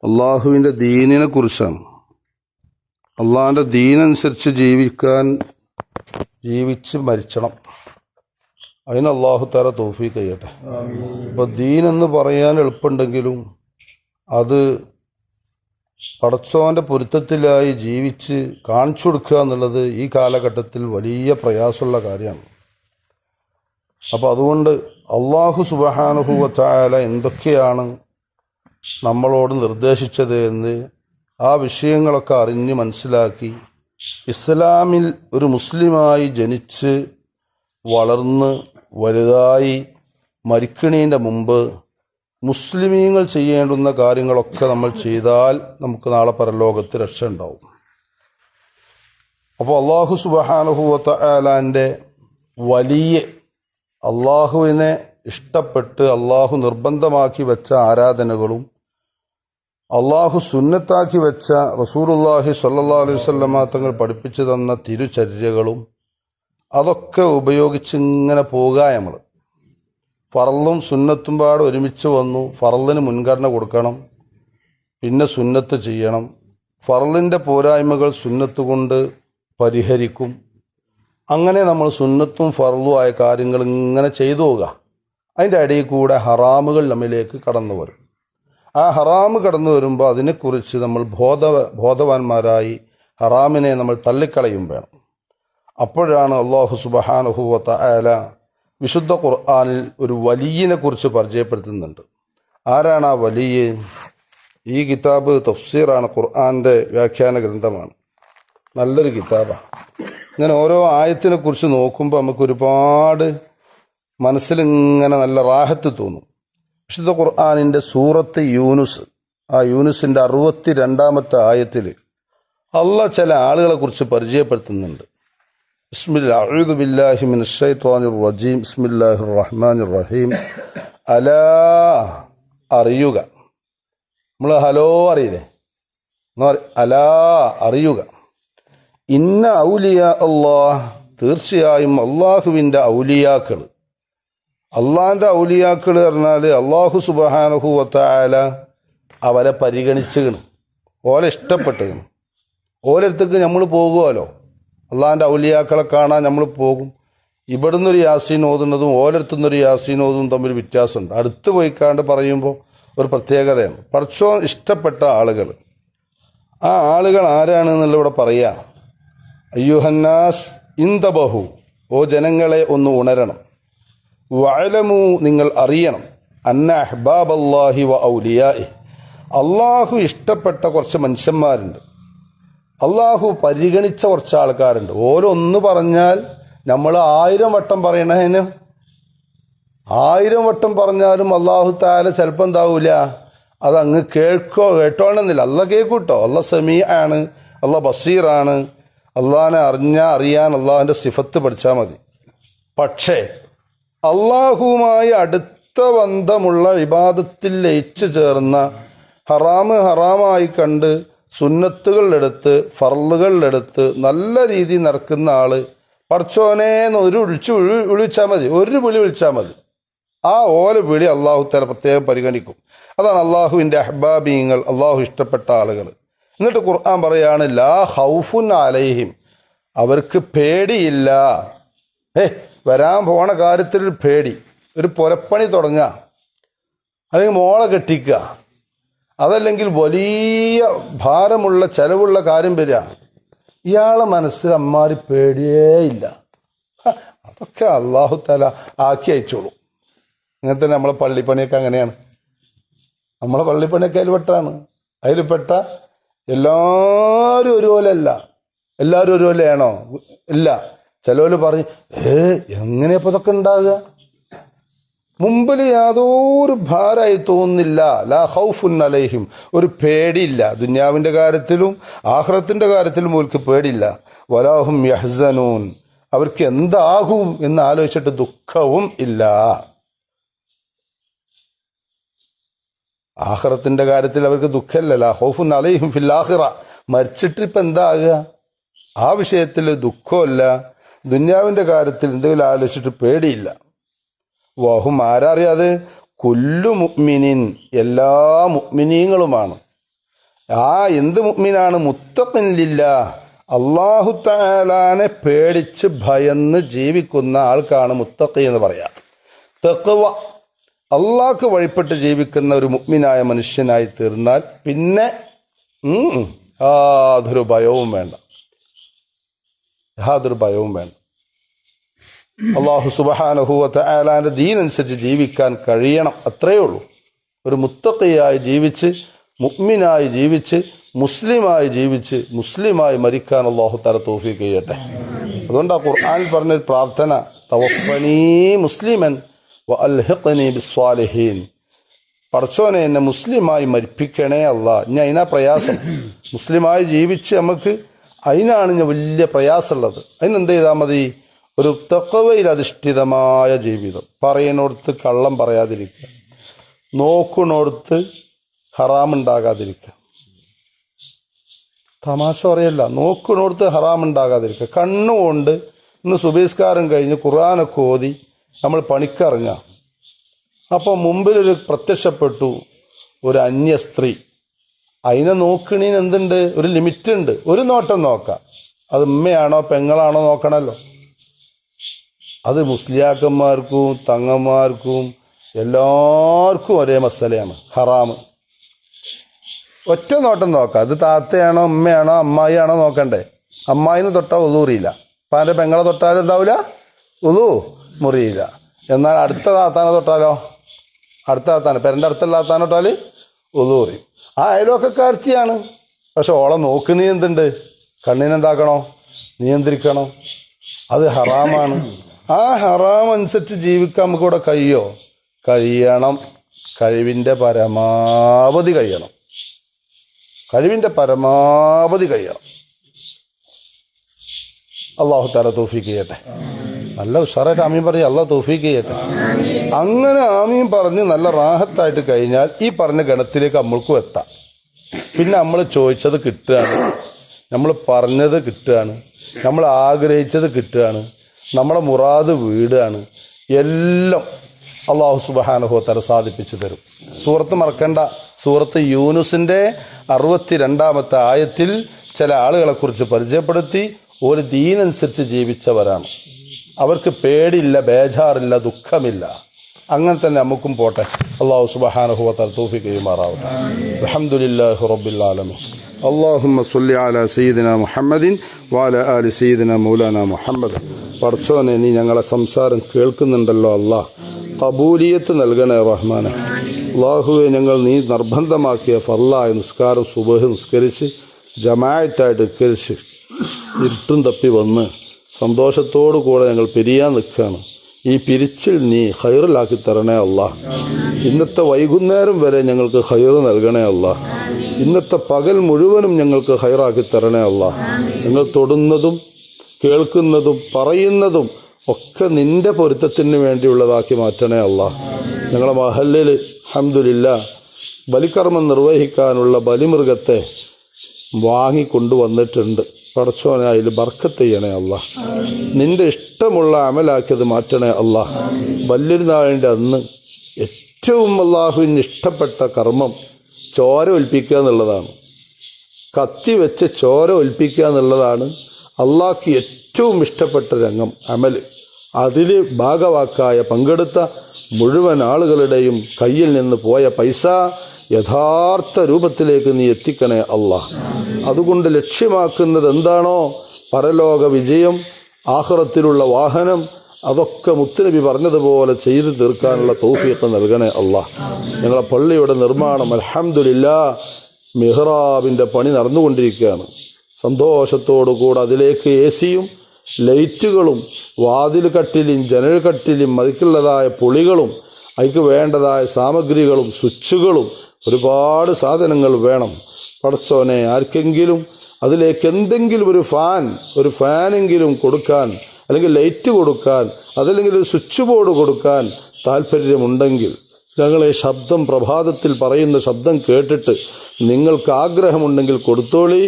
അള്ളാഹുവിൻ്റെ ദീനിനെ കുറിച്ചാണ്. അള്ളാഹിൻ്റെ ദീനനുസരിച്ച് ജീവിച്ച് മരിച്ചണം. അതിന് അള്ളാഹു തആല തൗഫീഖ് ചെയ്യട്ടെ. അപ്പോൾ ദീനെന്ന് പറയാൻ എളുപ്പമുണ്ടെങ്കിലും അത് പടച്ചോൻ്റെ പൊരുത്തത്തിലായി ജീവിച്ച് കാണിച്ചു കൊടുക്കുക എന്നുള്ളത് ഈ കാലഘട്ടത്തിൽ വലിയ പ്രയാസമുള്ള കാര്യമാണ്. അപ്പോൾ അതുകൊണ്ട് അള്ളാഹു സുബ്ഹാനഹു വ തആല എന്തൊക്കെയാണ് നമ്മളോട് നിർദ്ദേശിച്ചത് എന്ന് ആ വിഷയങ്ങളൊക്കെ അറിഞ്ഞ് മനസ്സിലാക്കി ഇസ്ലാമിൽ ഒരു മുസ്ലിമായി ജനിച്ച് വളർന്ന് വലുതായി മരിക്കണീൻ്റെ മുമ്പ് മുസ്ലിമീങ്ങൾ ചെയ്യേണ്ടുന്ന കാര്യങ്ങളൊക്കെ നമ്മൾ ചെയ്താൽ നമുക്ക് നാളെ പരലോകത്ത് രക്ഷ ഉണ്ടാവും. അപ്പോൾ അള്ളാഹു സുബ്ഹാനഹു വ തആലാൻ്റെ വലിയ അള്ളാഹുവിനെ ഇഷ്ടപ്പെട്ട് അള്ളാഹു നിർബന്ധമാക്കി വെച്ച ആരാധനകളും അള്ളാഹു സുന്നത്താക്കി വെച്ച റസൂലുള്ളാഹി സ്വല്ലല്ലാഹു അലൈഹി വസല്ലമ തങ്ങൾ പഠിപ്പിച്ചു തന്ന തിരുചര്യകളും അതൊക്കെ ഉപയോഗിച്ച് ഇങ്ങനെ പോകുക. നമ്മൾ ഫറളും സുന്നത്തും പാടെ ഒരുമിച്ച് വന്നു. ഫറളിന് മുൻഗണന കൊടുക്കണം, പിന്നെ സുന്നത്ത് ചെയ്യണം. ഫറളിൻ്റെ പോരായ്മകൾ സുന്നത്ത് കൊണ്ട് പരിഹരിക്കും. അങ്ങനെ നമ്മൾ സുന്നത്തും ഫറളും ആയ കാര്യങ്ങൾ ഇങ്ങനെ ചെയ്തു പോവുക. അതിൻ്റെ ഇടയിൽ കൂടെ ഹറാമുകൾ നമ്മിലേക്ക് കടന്നു വരും. ആ ഹറാമ് കടന്നു വരുമ്പോൾ അതിനെക്കുറിച്ച് നമ്മൾ ബോധവാന്മാരായി ഹറാമിനെ നമ്മൾ തള്ളിക്കളയും വേണം. അപ്പോഴാണ് അല്ലാഹു സുബ്ഹാനഹു വ തആല വിശുദ്ധ ഖുർആനിൽ ഒരു വലിയനെ കുറിച്ച് പരിചയപ്പെടുത്തുന്നുണ്ട്. ആരാണ് ആ വലിയ? ഈ കിതാബ് തഫ്സീറാണ്, ഖുർആന്റെ വ്യാഖ്യാന ഗ്രന്ഥമാണ്. നല്ലൊരു കിതാബാണ്. ഇങ്ങനെ ഓരോ ആയത്തിനെ കുറിച്ച് നോക്കുമ്പോൾ നമുക്ക് ഒരുപാട് മനസ്സിലിങ്ങനെ നല്ല റാഹത്ത് തോന്നും. വിശുദ്ധ ഖുർആനിൻ്റെ സൂറത്ത് യൂനുസ്, ആ യൂനുസിൻ്റെ 62-ാമത്തെ ആയത്തിൽ അള്ളാഹ് ചില ആളുകളെ കുറിച്ച് പരിചയപ്പെടുത്തുന്നുണ്ട്. അഊദു ബില്ലാഹി മിനശ് ശൈത്വാനിർ റജീം. ബിസ്മില്ലാഹിർ റഹ്മാനിർ റഹീം. അലാ, അറിയുക. നമ്മൾ ഹലോ അറിയില്ലേ? അലാ, അറിയുക. ഇന്ന ഔലിയാ അല്ലാഹ്, തീർച്ചയായും അള്ളാഹുവിൻ്റെ ഔലിയാക്കൾ. അള്ളാഹിൻ്റെ ഔലിയാക്കൾ പറഞ്ഞാൽ അള്ളാഹു സുബ്ഹാനഹു വ തആല അവരെ പരിഗണിച്ചുകണ്, ഓലെ ഇഷ്ടപ്പെട്ടുകണ്. ഓരോരുത്തർക്ക് നമ്മൾ പോകുമല്ലോ, അള്ളാഹിൻ്റെ ഔലിയാക്കളെ കാണാൻ നമ്മൾ പോകും. ഇവിടുന്നൊരു യാസീൻ ഓതുന്നതും ഓരോരുത്തുന്നൊരു യാസീൻ ഓതുന്നതും തമ്മിൽ വ്യത്യാസമുണ്ട്. അടുത്ത് പോയിക്കാണ്ട് പറയുമ്പോൾ ഒരു പ്രത്യേകതയാണ്. പടച്ചോൻ ഇഷ്ടപ്പെട്ട ആളുകൾ, ആ ആളുകൾ ആരാണെന്നുള്ള ഇവിടെ പറയാ. അയ്യുഹന്നാസ് ഇന്തബഹു, ഓ ജനങ്ങളെ ഒന്ന് ഉണരണം. വഅലമു, നിങ്ങൾ അറിയണം. അന്ന അഹ്ബാബല്ലാഹി വ ഔലിയാഇ, അള്ളാഹു ഇഷ്ടപ്പെട്ട കുറച്ച് മനുഷ്യന്മാരുണ്ട്, അള്ളാഹു പരിഗണിച്ച കുറച്ച് ആൾക്കാരുണ്ട്. ഓരോന്ന് പറഞ്ഞാൽ നമ്മൾ 1000 വട്ടം പറയണതിന് 1000 വട്ടം പറഞ്ഞാലും അള്ളാഹു തആല ചിലപ്പോൾ എന്താവൂല, അതങ്ങ് കേട്ടോണമെന്നില്ല. അള്ളാഹ് കേൾക്കൂട്ടോ. അള്ളാഹ് സമീ ആണ്, അള്ളാഹ് ബസീറാണ്. അള്ളാഹിനെ അറിയാൻ അള്ളാഹിൻ്റെ സിഫത്ത് പഠിച്ചാൽ മതി. പക്ഷേ അള്ളാഹുവുമായി അടുത്ത ബന്ധമുള്ള ഇബാദത്തിൽ ലയിച്ചു ചേർന്ന ഹറാമായി കണ്ട് സുന്നത്തുകളിലെടുത്ത് ഫർളുകളിലെടുത്ത് നല്ല രീതിയിൽ നടക്കുന്ന ആള് പടച്ചോനെ ഒരു വിളിച്ചാൽ മതി, ഒരു വിളി വിളിച്ചാൽ മതി. ആ ഓല വിളി അള്ളാഹു തആല പ്രത്യേകം പരിഗണിക്കും. അതാണ് അള്ളാഹുവിൻ്റെ അഹ്ബാബീങ്ങൾ, അള്ളാഹു ഇഷ്ടപ്പെട്ട ആളുകൾ. എന്നിട്ട് ഖുർആൻ പറയാണ്, ലാ ഖൗഫുൻ അലൈഹിം, അവർക്ക് പേടിയില്ല. വരാൻ പോണ കാര്യത്തിൽ പേടി, ഒരു പുരപ്പണി തുടങ്ങുക, അല്ലെങ്കിൽ മോളെ കെട്ടിക്കുക, അതല്ലെങ്കിൽ വലിയ ഭാരമുള്ള ചെലവുള്ള കാര്യം വരിക, ഇയാളെ മനസ്സിൽ അമ്മാരി പേടിയേ ഇല്ല. അതൊക്കെ അല്ലാഹു തആല ആക്കി അയച്ചോളൂ. അങ്ങനെ തന്നെ നമ്മളെ പള്ളിപ്പണിയൊക്കെ അങ്ങനെയാണ്. നമ്മളെ പള്ളിപ്പണിയൊക്കെ അതിൽപ്പെട്ടാണ്. അതിൽപ്പെട്ട എല്ലാവരും ഒരുപോലെ അല്ല. എല്ലാവരും ഒരുപോലെയാണോ? ഇല്ല. ചിലവർ പറഞ്ഞ് എങ്ങനെയപ്പോൾ ഇതൊക്കെ ഉണ്ടാകുക? മുമ്പിൽ യാതൊരു ഭാരമായി തോന്നുന്നില്ല. ലാ ഖൗഫുൻ അലൈഹിം, ഒരു പേടിയില്ല. ദുനിയാവിൻ്റെ കാര്യത്തിലും ആഖിറത്തിൻ്റെ കാര്യത്തിലും അവർക്ക് പേടിയില്ല. വലാഹും യഹ്സനൂൻ, അവർക്ക് എന്താകും എന്ന് ആലോചിച്ചിട്ട് ദുഃഖവും ഇല്ല. ആഖിറത്തിൻ്റെ കാര്യത്തിൽ അവർക്ക് ദുഃഖമില്ല. ലാ ഖൗഫുൻ അലൈഹിം ഫിൽ ആഖിറ, മരിച്ചിട്ട് ഇപ്പം എന്താകുക? ആ വിഷയത്തിൽ ദുഃഖമില്ല. ദുനിയാവിൻ്റെ കാര്യത്തിൽ എന്തെങ്കിലും ആലോചിച്ചിട്ട് പേടിയില്ല. വഹും, ആരറിയാതെ, കുല്ലു മുഅ്മിനീൻ, എല്ലാ മുഅ്മിനീങ്ങളുമാണ്. എന്ത് മുഅ്മിനാണ്? മുത്തഖിൻ ലില്ലാഹ്, അല്ലാഹു തആലാനെ പേടിച്ച് ഭയന്ന് ജീവിക്കുന്ന ആൾക്കാണ് മുത്തഖി എന്ന് പറയാം. തഖ്വ, അള്ളാഹ്ക്ക് വഴിപ്പെട്ട് ജീവിക്കുന്ന ഒരു മുഅ്മിനായ മനുഷ്യനായി തീർന്നാൽ പിന്നെ യാതൊരു ഭയവും വേണ്ട. അല്ലാഹു സുബ്ഹാനഹു വ തആലാന്റെ ദീൻ അനുസരിച്ച് ജീവിക്കാൻ കഴിയണം, അത്രയേ ഉള്ളൂ. ഒരു മുത്തഖിയായി ജീവിച്ച്, മുഅ്മിനായി ജീവിച്ച്, മുസ്ലിമായി മരിക്കാൻ അല്ലാഹു തആല തൗഫീഖ് ചെയ്യട്ടെ. അതുകൊണ്ടാണ് ഖുർആനിൽ പറഞ്ഞ പ്രാർത്ഥന, തവഫ്ഫനീ മുസ്ലിമൻ വ അൽഹിഖ്നി ബിസ്സാലിഹീൻ. പടച്ചോനെ, എന്നെ മുസ്ലിമായി മരിപ്പിക്കണേ അല്ലാ. ഇനി അതിനാ പ്രയാസം. മുസ്ലിമായി ജീവിച്ച് നമുക്ക് അതിനാണ് ഞാൻ വലിയ പ്രയാസമുള്ളത്. അതിനെന്ത് ചെയ്താൽ മതി? ഒരു തഖ്വയിൽ അധിഷ്ഠിതമായ ജീവിതം. പറയുന്നിടത്ത് കള്ളം പറയാതിരിക്കുക, നോക്കുന്നിടത്ത് ഹറാമുണ്ടാകാതിരിക്കുക. തമാശ പറയല്ല, നോക്കുന്നിടത്ത് ഹറാമുണ്ടാകാതിരിക്കുക. കണ്ണുകൊണ്ട് ഇന്ന് സുബഹിസ്കാരം കഴിഞ്ഞ് ഖുർആനൊക്കെ ഓതി നമ്മൾ പണിക്കിറങ്ങ, അപ്പോൾ മുമ്പിലൊരു പ്രത്യക്ഷപ്പെട്ടു ഒരു അന്യ സ്ത്രീ. അതിനെ നോക്കണീന് എന്തുണ്ട്? ഒരു ലിമിറ്റ് ഉണ്ട്. ഒരു നോട്ടം നോക്കാം. അത് ഉമ്മയാണോ പെങ്ങളാണോ നോക്കണമല്ലോ. അത് മുസ്ലിയാക്കന്മാർക്കും തങ്ങന്മാർക്കും എല്ലാവർക്കും ഒരേ മസലയാണ് ഹറാമ്. ഒറ്റ നോട്ടം നോക്കാം. അത് താത്തയാണോ ഉമ്മയാണോ അമ്മായിയാണോ നോക്കണ്ടേ. അമ്മായിനെ തൊട്ടാൽ ഉളൂറിയില്ല, അപ്പം അതിൻ്റെ പെങ്ങളെ തൊട്ടാലും എന്താവില്ല, ഉളൂ മുറിയില്ല. എന്നാൽ അടുത്ത താത്താനെ തൊട്ടാലോ, അടുത്ത താത്താനെ പെരൻ്റെ അടുത്തുള്ള താത്താനെ തൊട്ടാൽ ഉളൂറി. ആ അയൽവക്കക്കാർത്തിയാണ്, പക്ഷെ ഓളെ നോക്കുന്നീ എന്തുണ്ട്? കണ്ണിനെന്താക്കണോ? നിയന്ത്രിക്കണോ? അത് ഹറാമാണ്. ആ ഹറാം അനുസരിച്ച് ജീവിക്കാൻ നമുക്ക് ഇവിടെ കഴിയണം. കഴിവിൻ്റെ പരമാവധി കഴിയണം. അല്ലാഹു തആല തൗഫീഖ് ചെയ്യട്ടെ. നല്ല ഉഷാറായിട്ട് ആമീൻ പറയും. അല്ലാഹു തൗഫീഖ് ചെയ്യട്ടെ. അങ്ങനെ ആമീൻ പറഞ്ഞ് നല്ല റാഹത്തായിട്ട് കഴിഞ്ഞാൽ ഈ പറഞ്ഞ ഗണത്തിലേക്ക് നമ്മൾക്കും എത്താം. പിന്നെ നമ്മൾ ചോദിച്ചത് കിട്ടുകയാണ്, നമ്മൾ പറഞ്ഞത് കിട്ടുകയാണ്, നമ്മൾ ആഗ്രഹിച്ചത് കിട്ടുകയാണ്, നമ്മുടെ മുറാദ് വീടുകയാണ്. എല്ലാം അല്ലാഹു സുബ്ഹാനഹു വ തആല സാധിപ്പിച്ചു തരും. സൂറത്ത് മറക്കണ്ട. സൂറത്ത് യൂനുസിന്റെ 62-ാമത്തെ ആയത്തിൽ ചില ആളുകളെ കുറിച്ച് പരിചയപ്പെടുത്തി. ഒരു ദീനനുസരിച്ച് ജീവിച്ചവരാണ്. അവർക്ക് പേടിയില്ല, ബേജാറില്ല, ദുഃഖമില്ല. അങ്ങനെ തന്നെ നമുക്കും പോട്ടെ. അല്ലാഹു സുബ്ഹാനഹു വ തആല തൗഫീഖ് ചെയ്യുമാറാവട്ടെ. അൽഹംദുലില്ലാഹി റബ്ബിൽ ആലമീൻ. അല്ലാഹുമ്മ സ്വല്ലി അലാ സയ്യിദിനാ മുഹമ്മദിൻ വഅലാ ആലി സയ്യിദിനാ മൗലാനാ മുഹമ്മദ്. പടച്ചോനെ, നീ ഞങ്ങളെ സംസാരം കേൾക്കുന്നുണ്ടല്ലോ അല്ലാഹ്, ഖബൂലിയത്ത് നൽകണേ റഹ്മാനെ. അല്ലാഹുവെ, ഞങ്ങൾ നീ നിർബന്ധമാക്കിയ ഫർളായ നിസ്കാരം സുബഹ് നിസ്കരിച്ച് ജമാഅത്തായിട്ട് നിസ്കരിച്ച് ഇരുട്ടും തപ്പി വന്ന് സന്തോഷത്തോടു കൂടെ ഞങ്ങൾ പിരിയാൻ നിൽക്കുകയാണ്. ഈ പിരിച്ചിൽ നീ ഖൈറിലാക്കി തരണേ അല്ലാഹ്. ഇന്നത്തെ വൈകുന്നേരം വരെ ഞങ്ങൾക്ക് ഖൈർ നൽകണേ അല്ലാഹ്. ഇന്നത്തെ പകൽ മുഴുവനും ഞങ്ങൾക്ക് ഖൈറാക്കി തരണേ അല്ലാഹ്. ഞങ്ങൾ തൊടുന്നതും കേൾക്കുന്നതും പറയുന്നതും ഒക്കെ നിന്റെ പൊരുത്തത്തിന് വേണ്ടിയുള്ളതാക്കി മാറ്റണേ അല്ലാഹ്. ഞങ്ങളെ മഹല്ലിൽ അൽഹംദുലില്ലാ ബലികർമ്മം നിർവഹിക്കാനുള്ള ബലിമൃഗത്തെ വാങ്ങിക്കൊണ്ടുവന്നിട്ടുണ്ട്. പടച്ചോനെ, അതിൽ ബർക്കത്ത് ചെയ്യണേ അല്ലാഹ്. നിന്റെ ഇഷ്ടമുള്ള അമലാക്കിയത് മാറ്റണേ അല്ലാഹ്. ബലിനാളിൻ്റെ അന്ന് ഏറ്റവും അല്ലാഹുവിന് ഇഷ്ടപ്പെട്ട കർമ്മം ചോര ഒൽപ്പിക്കുക എന്നുള്ളതാണ്. കത്തി വെച്ച് ചോര ഒൽപ്പിക്കുക എന്നുള്ളതാണ് അല്ലാഹ്ക്ക് ഏറ്റവും ഇഷ്ടപ്പെട്ട രംഗം, അമല്. അതിൽ ഭാഗവാക്കായ പങ്കെടുത്ത മുഴുവൻ ആളുകളുടെയും കയ്യിൽ നിന്ന് പോയ പൈസ യഥാർത്ഥ രൂപത്തിലേക്ക് നീ എത്തിക്കണേ അല്ലാഹ്. അതുകൊണ്ട് ലക്ഷ്യമാക്കുന്നത് എന്താണോ, പരലോക വിജയം, ആഖിറത്തിലുള്ള വാഹനം, അതൊക്കെ മുത്തുനബി പറഞ്ഞതുപോലെ ചെയ്തു തീർക്കാനുള്ള തൗഫീഖ് നൽകണേ അല്ലാഹ്. ഞങ്ങളെ പള്ളിയുടെ നിർമ്മാണം അൽഹംദുലില്ലാ മിഹ്റാബിൻ്റെ പണി നടന്നുകൊണ്ടിരിക്കുകയാണ്. സന്തോഷത്തോടുകൂടെ അതിലേക്ക് എസിയും ലൈറ്റുകളും വാതിൽ കട്ടിലും ജനൽ കട്ടിലും അതിക്കുള്ളതായ പൊളികളും അതിക്ക് വേണ്ടതായ സാമഗ്രികളും സ്വിച്ചുകളും ഒരുപാട് സാധനങ്ങൾ വേണം. പടച്ചോനെ, ആർക്കെങ്കിലും അതിലേക്ക് എന്തെങ്കിലും ഒരു ഫാനെങ്കിലും കൊടുക്കാൻ, അല്ലെങ്കിൽ ലൈറ്റ് കൊടുക്കാൻ, അതല്ലെങ്കിൽ ഒരു സ്വിച്ച് ബോർഡ് കൊടുക്കാൻ താല്പര്യമുണ്ടെങ്കിൽ ഞങ്ങളെ ശബ്ദം പ്രഭാതത്തിൽ പറയുന്ന ശബ്ദം കേട്ടിട്ട് നിങ്ങൾക്ക് ആഗ്രഹമുണ്ടെങ്കിൽ കൊടുത്തോളി.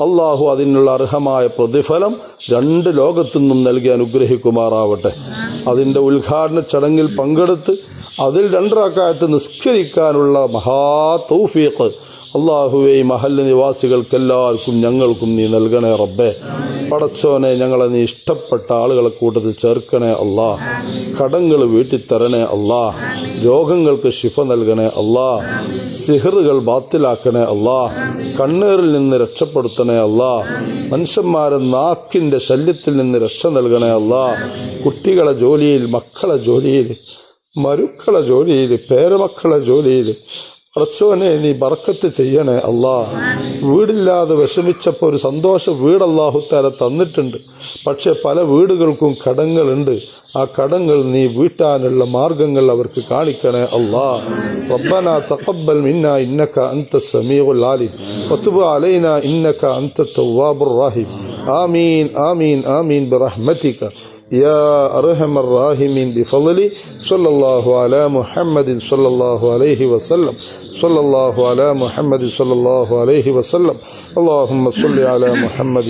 അള്ളാഹു അതിനുള്ള അർഹമായ പ്രതിഫലം 2 ലോകത്തുനിന്നും നൽകി അനുഗ്രഹിക്കുമാറാവട്ടെ. അതിൻ്റെ ഉദ്ഘാടന ചടങ്ങിൽ പങ്കെടുത്ത് അതിൽ 2 റക്അത്ത് നിസ്കരിക്കാനുള്ള മഹാ തൗഫീഖ് അള്ളാഹുവേ ഈ മഹല്ല് നിവാസികൾക്കെല്ലാവർക്കും ഞങ്ങൾക്കും നീ നൽകണേ റബ്ബേ. പടച്ചോനെ, ഞങ്ങളെ നീ ഇഷ്ടപ്പെട്ട ആളുകളെ കൂട്ടത്തിൽ ചേർക്കണേ അല്ലാ. കടങ്ങൾ വീട്ടിൽ തരണേ അല്ലാ. രോഗങ്ങൾക്ക് ശിഫ നൽകണേ അല്ലാ. സിഹറുകൾ ബാത്തിലാക്കണേ അല്ലാ. കണ്ണീറിൽ നിന്ന് രക്ഷപ്പെടുത്തണേ അല്ലാ. മനുഷ്യന്മാരെ നാക്കിന്റെ ശല്യത്തിൽ നിന്ന് രക്ഷ നൽകണേ അല്ലാ. കുട്ടികളെ ജോലിയിൽ, മക്കളെ ജോലിയിൽ, മരുക്കളെ ജോലിയിൽ, പേരമക്കളെ ജോലിയിൽ പടച്ചോനെ നീ ബർക്കത്ത് ചെയ്യണേ അല്ലാ. വീടില്ലാതെ വിഷമിച്ചപ്പോൾ ഒരു സന്തോഷ വീട് അല്ലാഹുത്താല തന്നിട്ടുണ്ട്. പക്ഷെ പല വീടുകൾക്കും കടങ്ങളുണ്ട്. ആ കടങ്ങൾ നീ വീട്ടാനുള്ള മാർഗങ്ങൾ അവർക്ക് കാണിക്കണേ അല്ലാ. റബ്ബനാ തഖബ്ബൽ മിന്നാ ഇന്നക അൻതസ് സമീഉൽ അലീം വതുബ് അലൈനാ ഇന്നക അൻതത് തവ്വാബുർ റഹീം. ആമീൻ ആമീൻ ആമീൻ ബിറഹ്മതിക يا أرحم الراحمين بفضل صلى الله على محمد صلى الله عليه وسلم صلى الله على محمد صلى الله عليه وسلم اللهم صل على محمد.